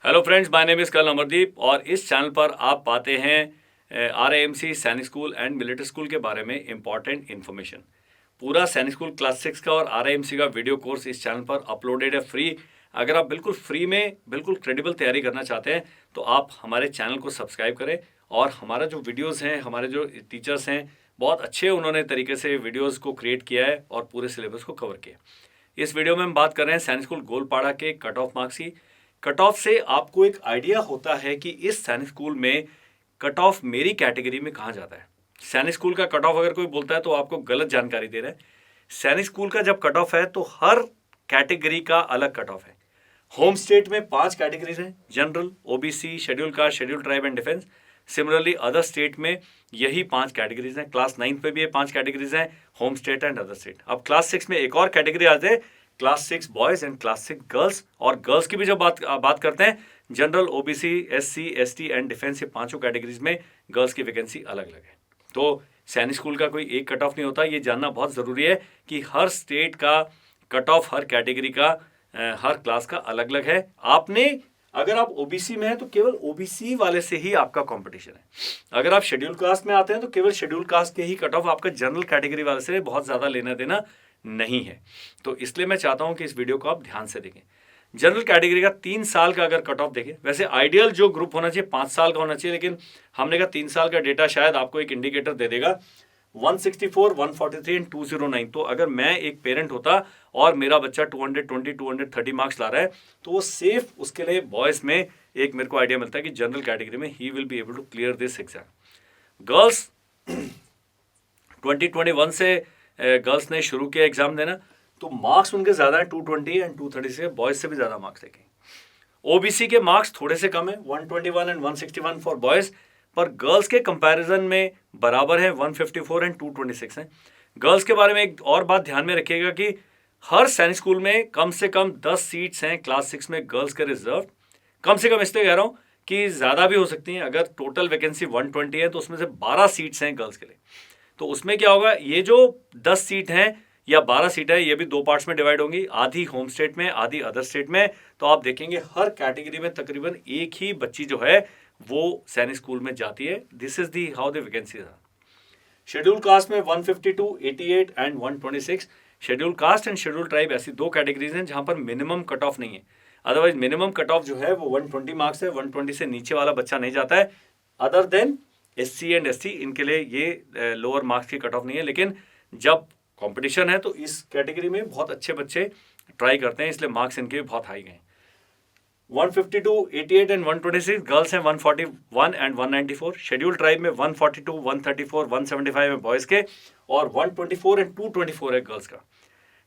Hello friends, my name is कल अमरदीप और इस चैनल पर आप पाते हैं RAMC सैनिक स्कूल एंड मिलिट्री स्कूल के बारे में इंपॉर्टेंट इन्फॉर्मेशन। पूरा सैनिक स्कूल क्लास 6 का और RAMC का वीडियो कोर्स इस चैनल पर अपलोडेड है फ्री। अगर आप बिल्कुल फ्री में बिल्कुल क्रेडिबल तैयारी करना चाहते हैं तो आप हमारे चैनल को सब्सक्राइब करें। और हमारा जो वीडियोज़ हैं, हमारे जो टीचर्स हैं, बहुत अच्छे उन्होंने तरीके से वीडियोज़ को क्रिएट किया है और पूरे सिलेबस को कवर किया। इस वीडियो में हम बात कर रहे हैं सैनिक स्कूल गोलपाड़ा के कट ऑफ मार्क्स की। कट ऑफ से आपको एक आइडिया होता है कि इस सैनिक स्कूल में कट ऑफ मेरी कैटेगरी में कहाँ जाता है। सैनिक स्कूल का कट ऑफ अगर कोई बोलता है तो आपको गलत जानकारी दे रहा है। सैनिक स्कूल का जब कट ऑफ है तो हर कैटेगरी का अलग कट ऑफ है। होम स्टेट में 5 कैटेगरीज हैं, general, OBC, schedule caste, schedule tribe and defence. Similarly other state में यही 5 कैटेगरीज हैं। क्लास 9 पे भी ये 5 कैटेगरीज हैं, home state and other state. अब क्लास 6 में एक और कैटेगरी आते हैं, class 6 boys and class 6 girls. और गर्ल्स की भी जब बात करते हैं, general, OBC, SC, ST and defence, ये 5 कैटेगरीज में गर्ल्स की वैकेंसी अलग अलग है। तो सैनिक स्कूल का कोई एक कट ऑफ नहीं होता। ये जानना बहुत ज़रूरी है कि हर स्टेट का कट ऑफ, हर कैटेगरी का, हर क्लास का अलग अलग है। आपने अगर आप ओबीसी में हैं तो केवल ओबीसी वाले से ही आपका कंपटीशन है। अगर आप शेड्यूल कास्ट में आते हैं तो केवल शेड्यूल कास्ट के ही कट ऑफ, आपका जनरल कैटेगरी वाले से बहुत ज़्यादा लेना देना नहीं है। तो इसलिए मैं चाहता हूं कि इस वीडियो को आप ध्यान से देखें। जनरल कैटेगरी का 3 साल का अगर कट ऑफ देखें, वैसे आइडियल जो ग्रुप होना चाहिए 5 साल का होना चाहिए, लेकिन हमने कहा 3 साल का डेटा शायद आपको एक इंडिकेटर दे देगा। 164, 143 एंड 209। तो अगर मैं एक पेरेंट होता और मेरा बच्चा 220, 230 मार्क्स ला रहा है तो वो सेफ, उसके लिए बॉयज़ में एक मेरे को आइडिया मिलता है कि जनरल कैटेगरी में ही will be able to clear this exam. Girls 2021 से गर्ल्स ने शुरू किया एग्जाम देना, तो मार्क्स उनके ज़्यादा है, 220 एंड 230 से, बॉयज़ से भी ज़्यादा मार्क्स लेके। ओबीसी के मार्क्स थोड़े से कम है, 121 एंड 161 फॉर बॉयज़, पर गर्ल्स के कंपैरिजन में बराबर है, 154 एंड 226 हैं। गर्ल्स के बारे में एक और बात ध्यान में रखिएगा कि हर सैनिक स्कूल में कम से कम 10 सीट्स हैं क्लास 6 में गर्ल्स के रिजर्व। कम से कम इसलिए कह रहा हूँ कि ज़्यादा भी हो सकती हैं। अगर टोटल वैकेंसी 120 है तो उसमें से 12 सीट्स हैं गर्ल्स के लिए। तो उसमें क्या होगा, ये जो 10 सीट हैं या 12 सीट है, ये भी 2 पार्ट्स में डिवाइड होंगी, आधी होम स्टेट में, आधी अदर स्टेट में। तो आप देखेंगे हर कैटेगरी में तकरीबन एक ही बच्ची जो है वो सैनिक स्कूल में जाती है। This is the how the vacancies are. Schedule caste में 152, 88 and 126। Schedule caste and schedule tribe ऐसी 2 कैटेगरीज हैं जहां पर मिनिमम कट ऑफ नहीं है। अदरवाइज मिनिमम कट ऑफ जो है वो 120 मार्क्स है, 120 से नीचे वाला बच्चा नहीं जाता है। Other than SC and ST, इनके लिए ये लोअर मार्क्स की कट ऑफ नहीं है। लेकिन जब कंपटीशन है तो इस कैटेगरी में बहुत अच्छे बच्चे ट्राई करते हैं, इसलिए मार्क्स इनके भी बहुत हाई गए। 152, 88 एंड 126 गर्ल्स हैं, 141 एंड 194। शेड्यूल ट्राइब में 142, 134, 175 है बॉयज़ के, और 124 एंड 224 है गर्ल्स का।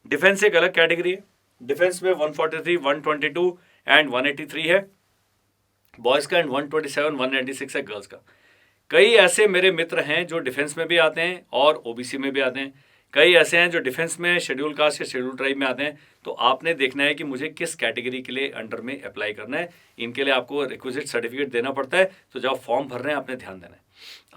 डिफेंस एक अलग कैटेगरी है। डिफेंस में 143, 122 एंड 183 है बॉयज़ का, एंड 127, 196 है गर्ल्स का। कई ऐसे मेरे मित्र हैं जो डिफेंस में भी आते हैं और ओबीसी में भी आते हैं। कई ऐसे हैं जो डिफेंस में शेड्यूल कास्ट या शेड्यूल ट्राइब में आते हैं। तो आपने देखना है कि मुझे किस कैटेगरी के लिए अंडर में अप्लाई करना है। इनके लिए आपको रिक्विजिट सर्टिफिकेट देना पड़ता है। तो जब फॉर्म भर रहे हैं आपने ध्यान देना है।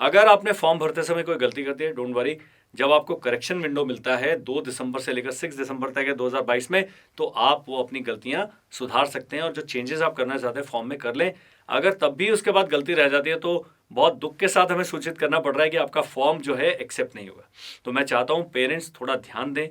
अगर आपने फॉर्म भरते समय कोई गलती करती है, डोंट वरी, जब आपको करेक्शन विंडो मिलता है 2 दिसंबर से लेकर 6 दिसंबर तक है 2022 में, तो आप वो अपनी गलतियां सुधार सकते हैं और जो चेंजेस आप करना चाहते हैं फॉर्म में कर लें। अगर तब भी उसके बाद गलती रह जाती है तो बहुत दुख के साथ हमें सूचित करना पड़ रहा है कि आपका फॉर्म जो है एक्सेप्ट नहीं होगा। तो मैं चाहता हूँ पेरेंट्स थोड़ा ध्यान दें।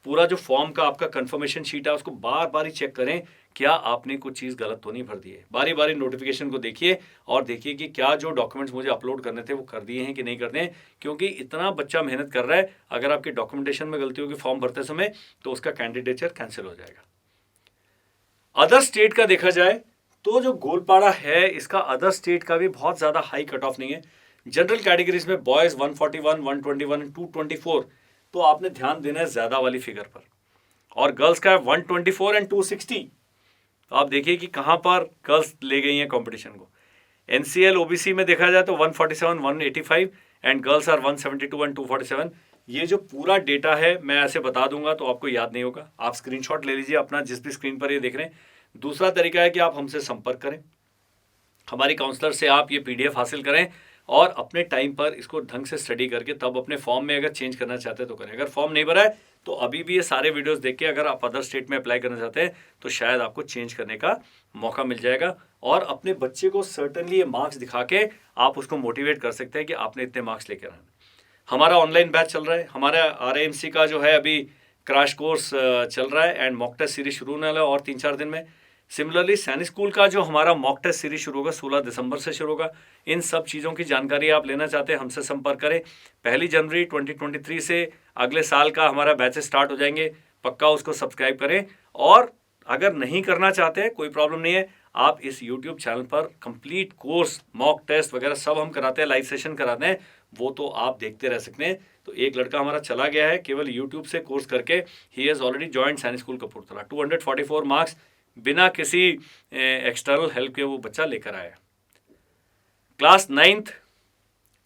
पूरा जो फॉर्म का आपका कंफर्मेशन शीट है उसको बार बार ही चेक करें, क्या आपने कुछ चीज़ गलत तो नहीं भर दी है। बारी बारी नोटिफिकेशन को देखिए और देखिए कि क्या जो डॉक्यूमेंट्स मुझे अपलोड करने थे वो कर दिए हैं कि नहीं करते हैं। क्योंकि इतना बच्चा मेहनत कर रहा है, अगर आपकी डॉक्यूमेंटेशन में गलती होगी फॉर्म भरते समय तो उसका कैंडिडेचर कैंसिल हो जाएगा। अदर स्टेट का देखा जाए तो जो गोलपाड़ा है इसका अदर स्टेट का भी बहुत ज़्यादा हाई कट ऑफ नहीं है। जनरल कैटेगरीज में बॉयज़ 141, 121 एंड 224, तो आपने ध्यान देना है ज़्यादा वाली फिगर पर। और गर्ल्स का है 124 एंड 260। तो आप देखिए कि कहाँ पर गर्ल्स ले गई हैं कंपटीशन को। NCL OBC में देखा जाए तो 147, 185 एंड गर्ल्स आर 172 एंड 247। ये जो पूरा डेटा है मैं ऐसे बता दूंगा तो आपको याद नहीं होगा। आप स्क्रीनशॉट ले लीजिए अपना, जिस भी स्क्रीन पर ये देख रहे हैं। दूसरा तरीका है कि आप हमसे संपर्क करें, हमारी काउंसलर से आप ये PDF हासिल करें और अपने टाइम पर इसको ढंग से स्टडी करके तब अपने फॉर्म में अगर चेंज करना चाहते हैं तो करें। अगर फॉर्म नहीं भरा है तो अभी भी ये सारे वीडियोस देख के अगर आप अदर स्टेट में अप्लाई करना चाहते हैं तो शायद आपको चेंज करने का मौका मिल जाएगा। और अपने बच्चे को सर्टनली ये मार्क्स दिखा के आप उसको मोटिवेट कर सकते हैं कि आपने इतने मार्क्स लेकर आए। हमारा ऑनलाइन बैच चल रहा है, हमारा RAMC का जो है अभी क्रैश कोर्स चल रहा है एंड मॉक टेस्ट सीरीज शुरू होने वाला है और 3-4 दिन में। सिमिलरली सैनिक स्कूल का जो हमारा मॉक टेस्ट सीरीज शुरू होगा 16 दिसंबर से शुरू होगा। इन सब चीज़ों की जानकारी आप लेना चाहते हैं हमसे संपर्क करें। 1 जनवरी 2023 से अगले साल का हमारा बैचेस स्टार्ट हो जाएंगे, पक्का उसको सब्सक्राइब करें। और अगर नहीं करना चाहते हैं कोई प्रॉब्लम नहीं है, आप इस YouTube चैनल पर कंप्लीट कोर्स मॉक टेस्ट वगैरह सब हम कराते हैं, लाइव सेशन कराते हैं, वो तो आप देखते रह सकते हैं। तो एक लड़का हमारा चला गया है केवल YouTube से कोर्स करके, ही हैज़ ऑलरेडी जॉइंड सैनिक स्कूल कपूरथला। 244 मार्क्स बिना किसी एक्सटर्नल हेल्प के वो बच्चा लेकर आया। क्लास 9th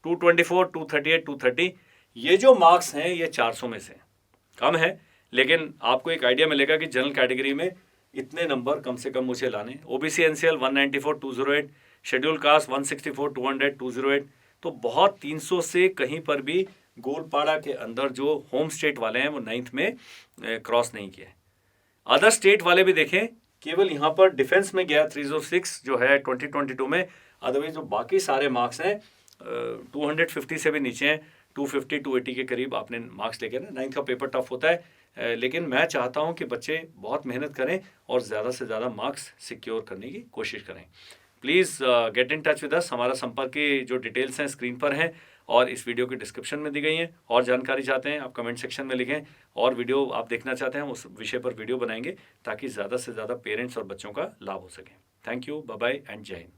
224, 238, 230, ये जो मार्क्स हैं ये 400 में से कम है, लेकिन आपको एक आइडिया मिलेगा कि जनरल कैटेगरी में इतने नंबर कम से कम मुझे लाने। OBC NCL 194, 208, schedule caste 164, 200, 208। तो बहुत 300 से कहीं पर भी गोलपाड़ा के अंदर जो होम स्टेट वाले हैं वो 9th में क्रॉस नहीं किए। अदर स्टेट वाले भी देखें, केवल यहाँ पर डिफेंस में गया 306 जो है 2022 में, अदरवाइज जो बाकी सारे मार्क्स हैं 250 से भी नीचे हैं, 250, 280 के करीब आपने मार्क्स लेके ना। 9th का पेपर टफ होता है, लेकिन मैं चाहता हूँ कि बच्चे बहुत मेहनत करें और ज़्यादा से ज़्यादा मार्क्स सिक्योर करने की कोशिश करें। Please get in touch with us. हमारा संपर्क की जो डिटेल्स हैं स्क्रीन पर हैं और इस वीडियो के डिस्क्रिप्शन में दी गई हैं। और जानकारी चाहते हैं आप कमेंट सेक्शन में लिखें, और वीडियो आप देखना चाहते हैं उस विषय पर वीडियो बनाएंगे ताकि ज़्यादा से ज़्यादा पेरेंट्स और बच्चों का लाभ हो सके। Thank you, bye bye and जय हिंद।